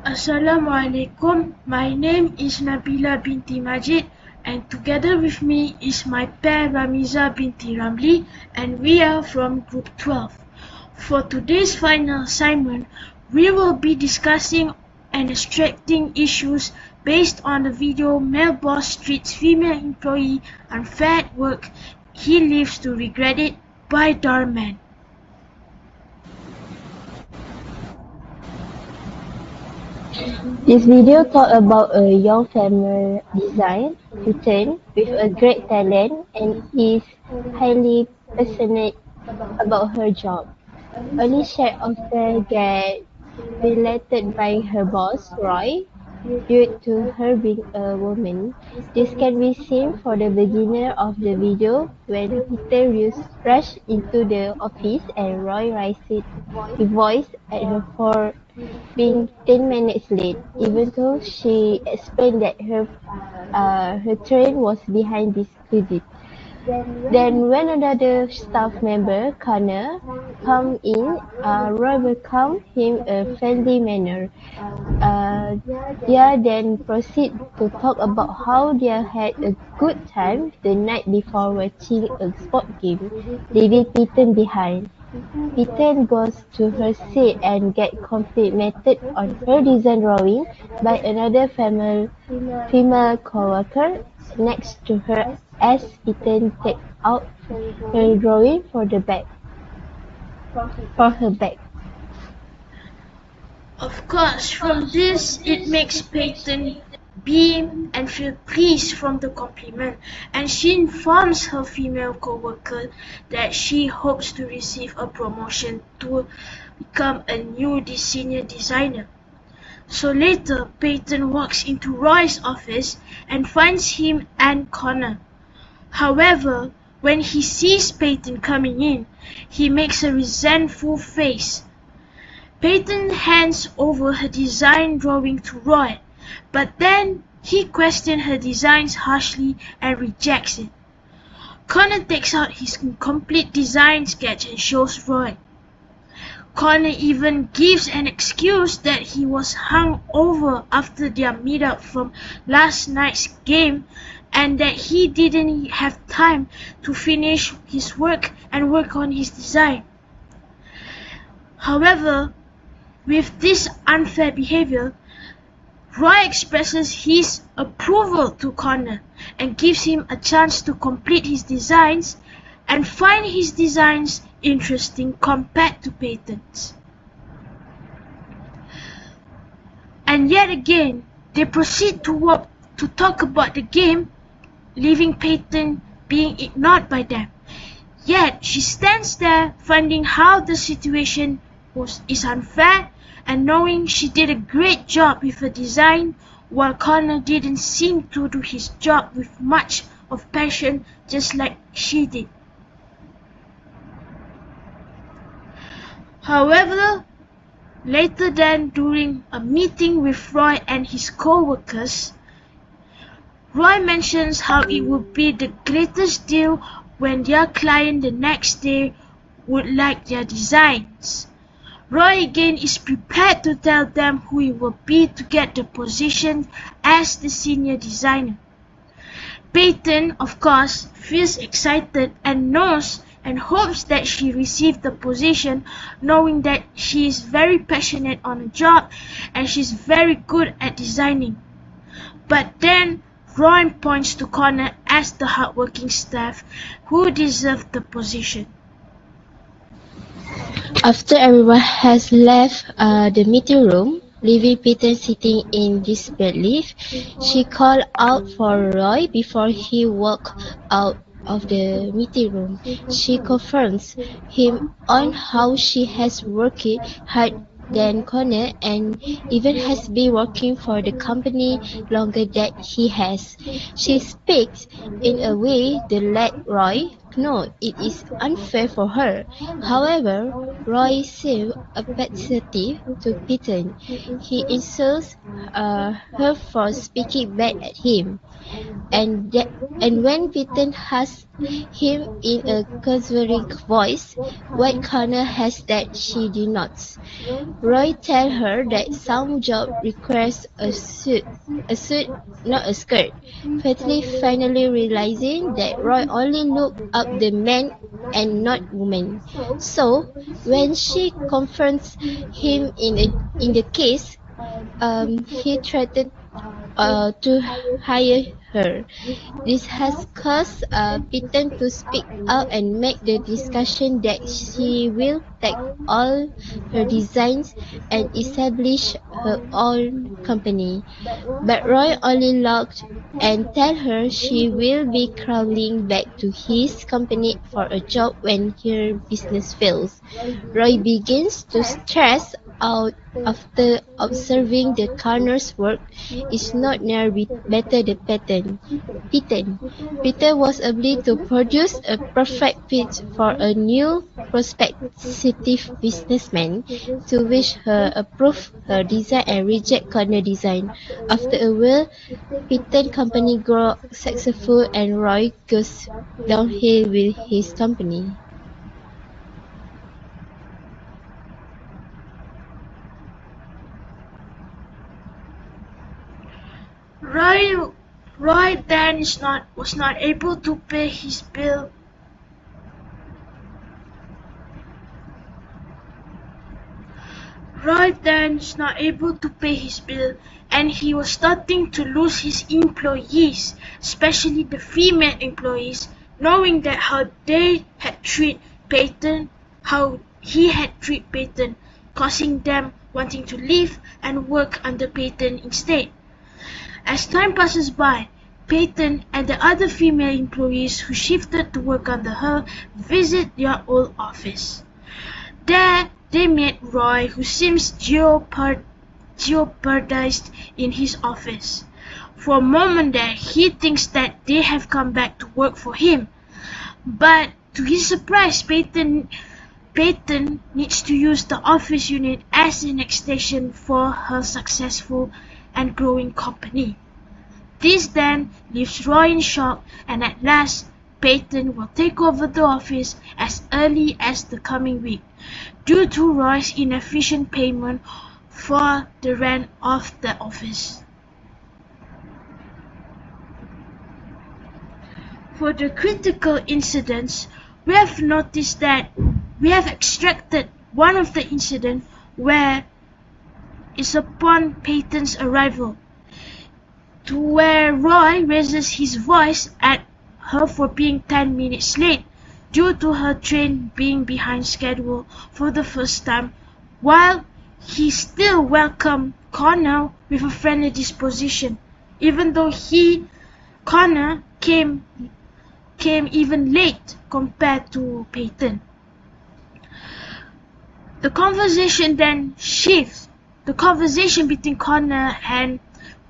Assalamualaikum. My name is Nabila binti Majid, and together with me is my pair Ramizah binti Ramli, and we are from Group 12. For today's final assignment, we will be discussing and extracting issues based on the video Male Boss Treats Female Employee Unfair at Work. He Lives to Regret It by Darman. This video talks about a young female design student with a great talent and is highly passionate about her job. Only she often gets related by her boss, Roy, due to her being a woman. This can be seen for the beginning of the video when Peter rushes into the office and Roy raises his voice at her for being 10 minutes late, even though she explained that her train was behind this visit. Then when another staff member, Connor, comes in, Roy welcomes him in a friendly manner. They then proceed to talk about how they had a good time the night before watching a sport game, leaving Peter behind. Peter goes to her seat and gets complimented on her design drawing by another female co-worker next to her as Peter takes out her drawing for her bag. Of course, from this it makes Peyton beam and feel pleased from the compliment, and she informs her female co-worker that she hopes to receive a promotion to become a new senior designer. So later, Peyton walks into Roy's office and finds him and Connor. However, when he sees Peyton coming in, he makes a resentful face. Peyton hands over her design drawing to Roy, but then he questions her designs harshly and rejects it. Connor takes out his incomplete design sketch and shows Roy. Connor even gives an excuse that he was hung over after their meetup from last night's game and that he didn't have time to finish his work and work on his design. However, with this unfair behavior, Roy expresses his approval to Connor and gives him a chance to complete his designs and find his designs interesting compared to Peyton's. And yet again, they proceed to talk about the game, leaving Peyton being ignored by them. Yet she stands there finding how the situation is unfair and knowing she did a great job with her design while Connor didn't seem to do his job with much of passion just like she did. However, later then during a meeting with Roy and his co-workers, Roy mentions how it would be the greatest deal when their client the next day would like their designs. Roy again is prepared to tell them who it will be to get the position as the senior designer. Peyton, of course, feels excited and knows and hopes that she received the position, knowing that she is very passionate on the job and she's very good at designing. But then Roy points to Connor as the hardworking staff who deserve the position. After everyone has left the meeting room, leaving Peter sitting in disbelief, she called out for Roy before he walked out of the meeting room. She confronts him on how she has worked hard than Connor and even has been working for the company longer than he has. She speaks in a way that led Roy No, it is unfair for her. However, Roy seems appreciative to Peyton. He insults her for speaking back at him, and and when Peyton asks him in a cursory voice what Connor has that she did not, Roy tells her that some job requires a suit, not a skirt. Fatally, finally realizing that Roy only looked up the man and not woman. So, when she confronts him in the case, he threatened to hire her. This has caused Peyton to speak out and make the discussion that she will take all her designs and establish her own company. But Roy only laughed and tell her she will be crawling back to his company for a job when her business fails. Roy begins to stress out after observing the Connor's work is not nearly better than Peyton. Peter was able to produce a perfect pitch for a new prospective businessman, to which her approve her design and reject Connor design. After a while, Peyton company grow successful and Roy goes downhill with his company. Roy, Roy then was not able to pay his bill. Roy then is not able to pay his bill, and he was starting to lose his employees, especially the female employees, knowing that how they had treated Peyton, how he had treated Peyton, causing them wanting to leave and work under Peyton instead. As time passes by, Peyton and the other female employees who shifted to work under her visit their old office. There, they met Roy, who seems jeopardized in his office. For a moment there, he thinks that they have come back to work for him. But to his surprise, Peyton needs to use the office unit as an extension for her successful and growing company. This then leaves Roy in shock, and at last Peyton will take over the office as early as the coming week, due to Roy's inefficient payment for the rent of the office. For the critical incidents, we have noticed that we have extracted one of the incidents where is upon Peyton's arrival, to where Roy raises his voice at her for being 10 minutes late due to her train being behind schedule for the first time, while he still welcomed Connor with a friendly disposition, even though Connor came even late compared to Peyton. The conversation then shifts. The conversation between Connor and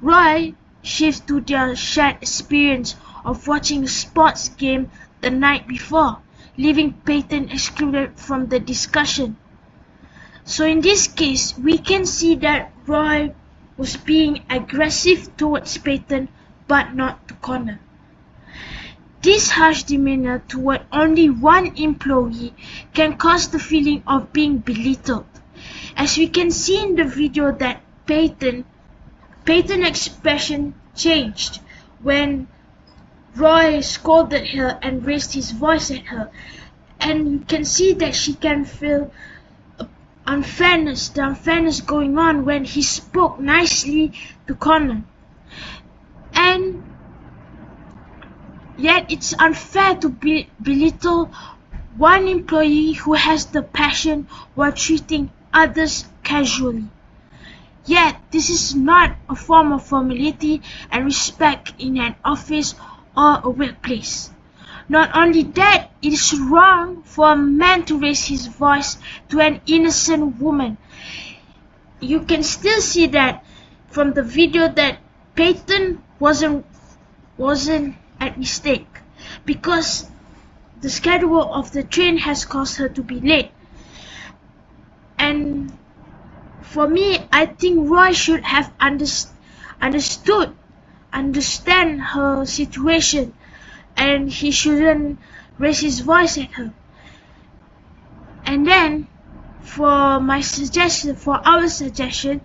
Roy shifts to their shared experience of watching a sports game the night before, leaving Peyton excluded from the discussion. So in this case, we can see that Roy was being aggressive towards Peyton, but not to Connor. This harsh demeanor toward only one employee can cause the feeling of being belittled. As we can see in the video that Peyton's expression changed when Roy scolded her and raised his voice at her, and you can see that she can feel the unfairness going on when he spoke nicely to Connor. And yet it's unfair to belittle one employee who has the passion while treating others casually. Yet this is not a form of formality and respect in an office or a workplace. Not only that, it is wrong for a man to raise his voice to an innocent woman. You can still see that from the video that Peyton wasn't at mistake, because the schedule of the train has caused her to be late. And for me, I think Roy should have understand her situation, and he shouldn't raise his voice at her. And then, for our suggestion,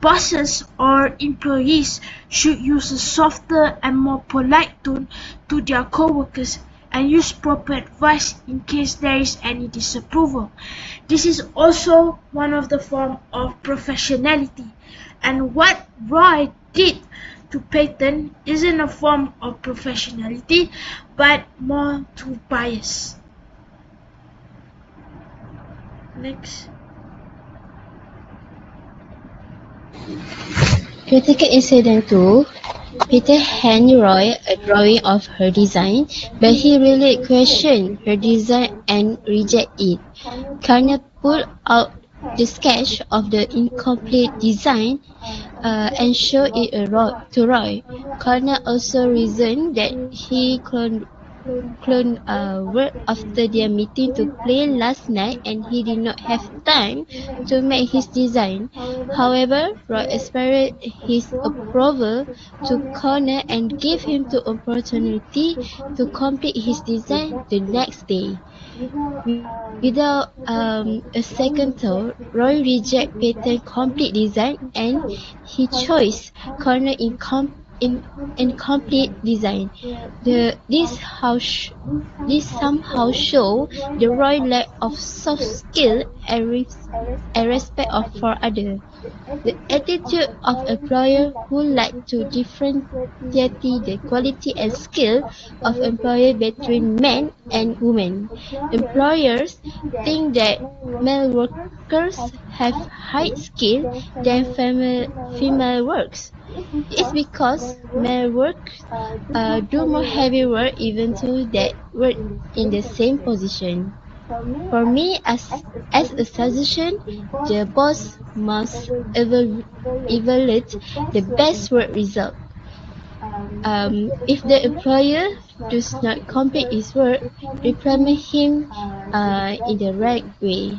bosses or employees should use a softer and more polite tone to their co-workers and use proper advice in case there is any disapproval. This is also one of the forms of professionality, and what Roy did to Peyton isn't a form of professionality but more to bias. Next. Critical incident 2. Peter handed Roy a drawing of her design, but he really questioned her design and rejected it. Connor pulled out the sketch of the incomplete design and showed it to Roy. Connor also reasoned that he cloned work after their meeting to play last night and he did not have time to make his design. However, Roy expressed his approval to Connor and gave him the opportunity to complete his design the next day. Without a second thought, Roy rejected Peyton's complete design and he chose Connor incomplete design. This somehow shows the Roy lack of soft skill and respect for others. The attitude of employers who like to differentiate the quality and skill of employees between men and women. Employers think that male workers have higher skill than female workers. It's because male workers do more heavy work even though they work in the same position. For me, as a suggestion, the boss must evaluate the best work result. If the employer does not complete his work, reprimand him in the right way.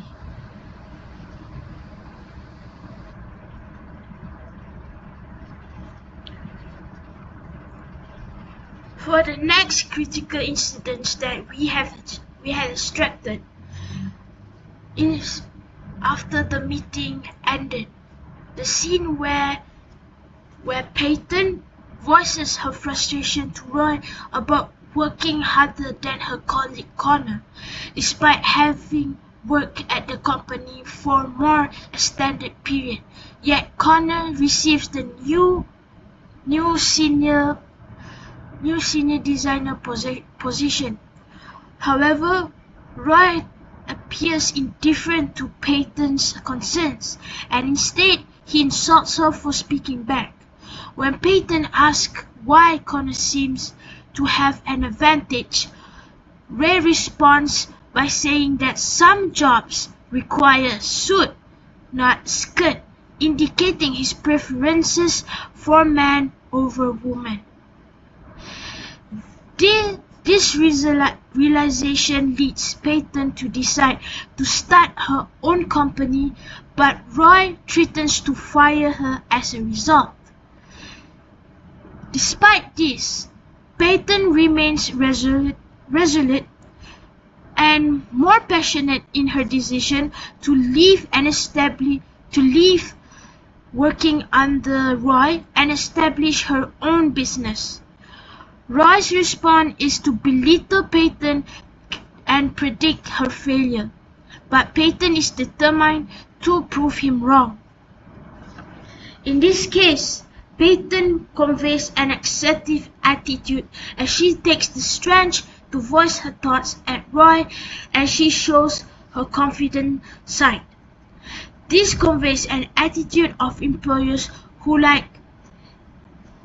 For the next critical incidents that we had extracted is after the meeting ended, the scene where Peyton voices her frustration to Roy about working harder than her colleague Connor, despite having worked at the company for a more extended period. Yet Connor receives the new senior designer position. However, Roy appears indifferent to Peyton's concerns, and instead he insults her for speaking back. When Peyton asks why Connor seems to have an advantage, Ray responds by saying that some jobs require suit, not skirt, indicating his preferences for man over woman. This realization leads Peyton to decide to start her own company, but Roy threatens to fire her as a result. Despite this, Peyton remains resolute and more passionate in her decision to leave working under Roy and establish her own business. Roy's response is to belittle Peyton and predict her failure, but Peyton is determined to prove him wrong. In this case, Peyton conveys an assertive attitude as she takes the strength to voice her thoughts at Roy, and she shows her confident side. This conveys an attitude of employers who like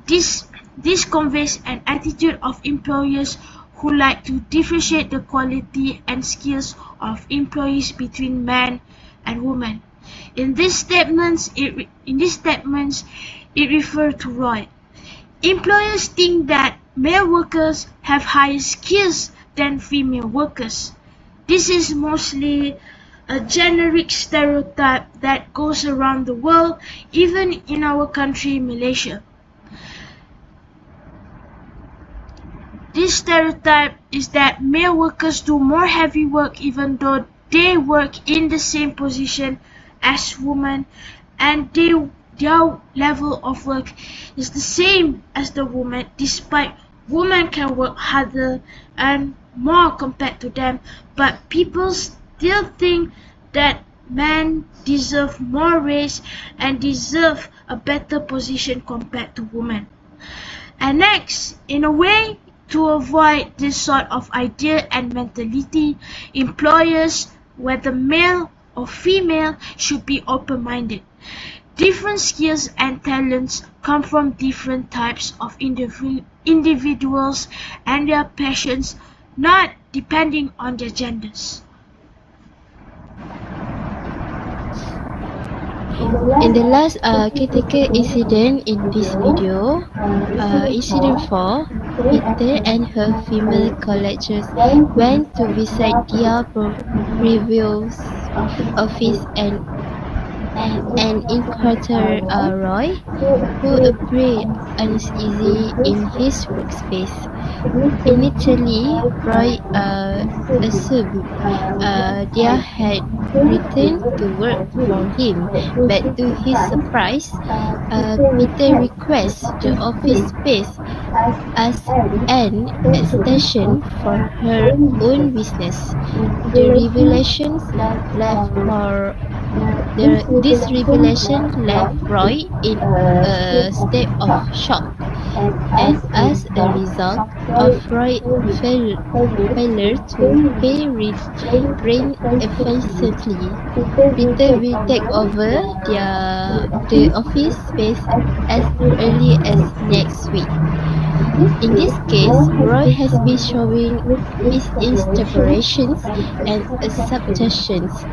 This conveys an attitude of employers who like to differentiate the quality and skills of employees between men and women. In these statements, it refers to Roy. Employers think that male workers have higher skills than female workers. This is mostly a generic stereotype that goes around the world, even in our country, Malaysia. This stereotype is that male workers do more heavy work even though they work in the same position as women, and their level of work is the same as the woman, despite women can work harder and more compared to them, but people still think that men deserve more raise and deserve a better position compared to women. And next, in a way to avoid this sort of idea and mentality, employers, whether male or female, should be open-minded. Different skills and talents come from different types of individuals and their passions, not depending on their genders. In the last caretaker incident in this video, incident 4, Peter and her female colleagues went to visit their previous office and encountered Roy, who appeared uneasy in his workspace. Initially, Roy assumed they had returned to work for him, but to his surprise, Peter requests the office space as an extension for her own business. This revelation left Roy in a state of shock, and as a result of Roy's failure to pay rent efficiently, Peter will take over the office space as early as next week. In this case, Roy has been showing misinterpretations and assumptions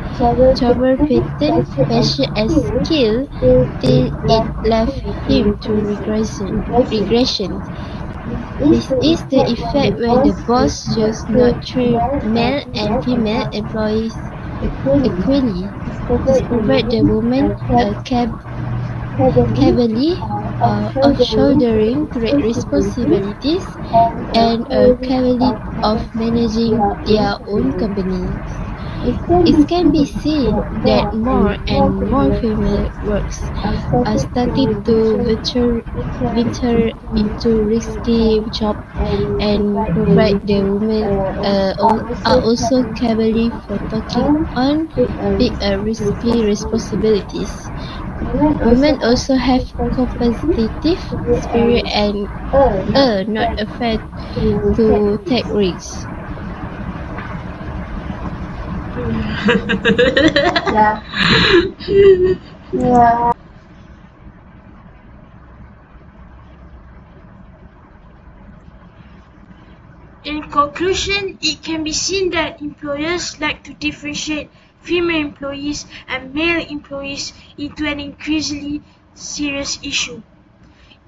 toward Peyton's passion and skill till it left him to regression. This is the effect when the boss does not treat male and female employees equally, discovered the woman capability of shouldering great responsibilities and capability of managing their own companies. It can be seen that more and more female workers are starting to venture into risky jobs, and provide the women are also capable for taking on big risky responsibilities. Women also have competitive spirit and are not afraid to take risks. In conclusion, it can be seen that employers like to differentiate female employees and male employees into an increasingly serious issue.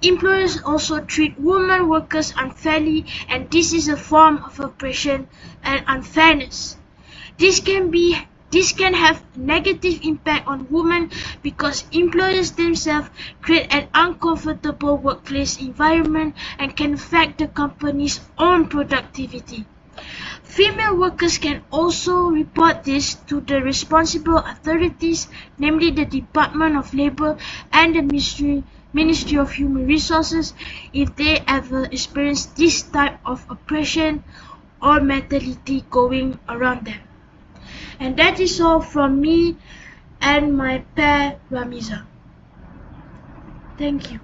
Employers also treat women workers unfairly, and this is a form of oppression and unfairness. This can have a negative impact on women because employers themselves create an uncomfortable workplace environment and can affect the company's own productivity. Female workers can also report this to the responsible authorities, namely the Department of Labour and the Ministry of Human Resources, if they ever experience this type of oppression or mentality going around them. And that is all from me and my pair Ramizah. Thank you.